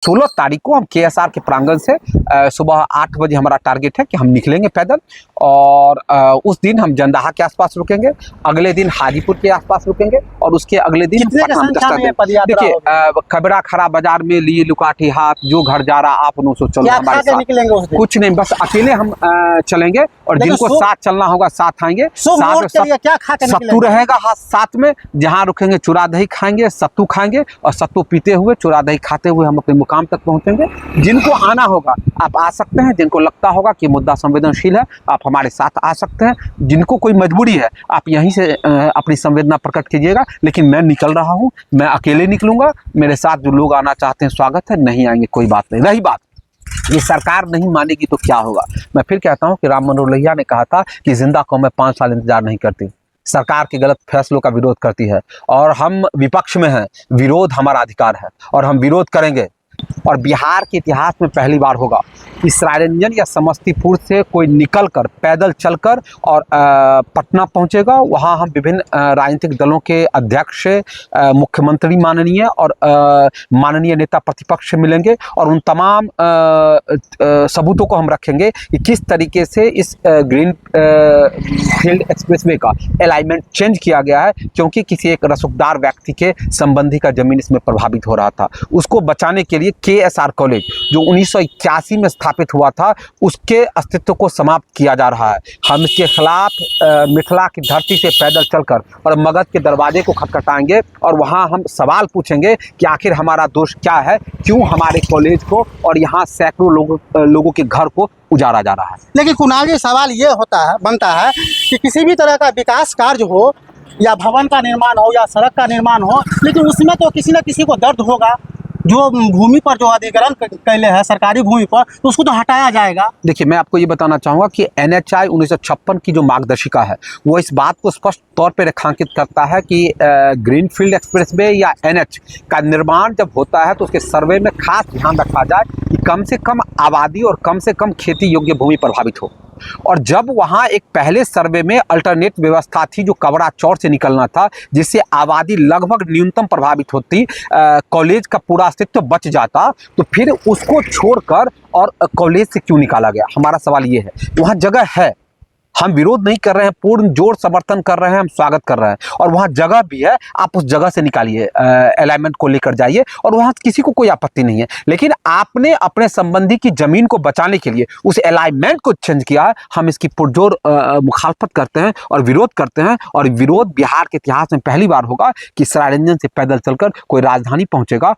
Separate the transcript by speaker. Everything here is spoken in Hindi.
Speaker 1: 16 तारीख को हम केएसआर के प्रांगण से सुबह 8 बजे हमारा टारगेट है कि हम निकलेंगे पैदल और उस दिन हम जंदाहा के आसपास रुकेंगे, अगले दिन हाजीपुर के आसपास रुकेंगे और उसके अगले दिन देखिए कबरा खरा बाजार में लिए लुकाठी हाथ जो घर जा रहा आप उन्होंने चलो हमारे साथ, कुछ नहीं बस अकेले हम चलेंगे और जिनको साथ चलना होगा साथ आएंगे। सत्तू रहेगा हाथ साथ में, जहाँ रुकेंगे चूरा दही खाएंगे, सत्तू खाएंगे और सत्तू पीते हुए चूरा दही खाते हुए हम अपने मुकाम तक पहुंचेंगे। जिनको आना होगा आप आ सकते हैं, जिनको लगता होगा कि मुद्दा संवेदनशील है आप हमारे साथ आ सकते हैं, जिनको कोई मजबूरी है आप यहीं से अपनी संवेदना प्रकट कीजिएगा। लेकिन मैं निकल रहा हूं, मैं अकेले निकलूंगा, मेरे साथ जो लोग आना चाहते हैं स्वागत है, नहीं आएंगे कोई बात नहीं। रही बात ये सरकार नहीं मानेगी तो क्या होगा, मैं फिर कहता हूं कि राम मनोहर लोहिया ने कहा था कि जिंदा कौमें 5 साल इंतजार नहीं करती, सरकार के गलत फैसलों का विरोध करती है और हम विपक्ष में हैं, विरोध हमारा अधिकार है और हम विरोध करेंगे। और बिहार के इतिहास में पहली बार होगा कि सरायरंजन या समस्तीपुर से कोई निकलकर पैदल चलकर और पटना पहुंचेगा, वहां हम विभिन्न राजनीतिक दलों के अध्यक्ष, मुख्यमंत्री माननीय और माननीय नेता प्रतिपक्ष से मिलेंगे और उन तमाम सबूतों को हम रखेंगे कि किस तरीके से इस ग्रीन फील्ड एक्सप्रेसवे का अलाइनमेंट चेंज किया गया है, क्योंकि किसी एक रसूखदार व्यक्ति के संबंधी का जमीन इसमें प्रभावित हो रहा था। उसको बचाने के लिए केएसआर कॉलेज जो 1981 में स्थापित हुआ था उसके अस्तित्व को समाप्त किया जा रहा है। हम इसके खिलाफ मिथिला की धरती से पैदल चलकर और मगध के दरवाजे को खटखटाएंगे और वहां हम सवाल पूछेंगे कि आखिर हमारा दोष क्या है, क्यों हमारे कॉलेज को और यहाँ सैकड़ों लोगों के घर को उजाड़ा जा रहा है।
Speaker 2: लेकिन कुणाल जी सवाल ये बनता है कि किसी भी तरह का विकास कार्य हो या भवन का निर्माण हो या सड़क का निर्माण हो, लेकिन उसमें तो किसी न किसी को दर्द होगा। जो भूमि पर जो अधिग्रहण कैले है सरकारी भूमि पर, तो उसको तो हटाया जाएगा।
Speaker 1: देखिए मैं आपको ये बताना चाहूँगा कि NHI 1956 की जो मार्गदर्शिका है वो इस बात को स्पष्ट तौर पे रेखांकित करता है कि ग्रीनफील्ड एक्सप्रेसवे या NH का निर्माण जब होता है तो उसके सर्वे में खास ध्यान रखा जाए कि कम से कम आबादी और कम से कम खेती योग्य भूमि प्रभावित हो। और जब वहाँ एक पहले सर्वे में अल्टरनेट व्यवस्था थी जो कवरा चौर से निकलना था, जिससे आबादी लगभग न्यूनतम प्रभावित होती, कॉलेज का पूरा अस्तित्व बच जाता, तो फिर उसको छोड़कर और कॉलेज से क्यों निकाला गया? हमारा सवाल ये है। वहाँ जगह है, हम विरोध नहीं कर रहे हैं, पूर्ण जोर समर्थन कर रहे हैं, हम स्वागत कर रहे हैं और वहाँ जगह भी है, आप उस जगह से निकालिए, अलाइनमेंट को लेकर जाइए और वहाँ किसी को कोई आपत्ति नहीं है। लेकिन आपने अपने संबंधी की जमीन को बचाने के लिए उस अलाइनमेंट को चेंज किया है, हम इसकी पुरजोर मुखालफत करते हैं और विरोध करते हैं। और विरोध बिहार के इतिहास में पहली बार होगा कि सरायरंजन से पैदल चलकर कोई राजधानी पहुंचेगा।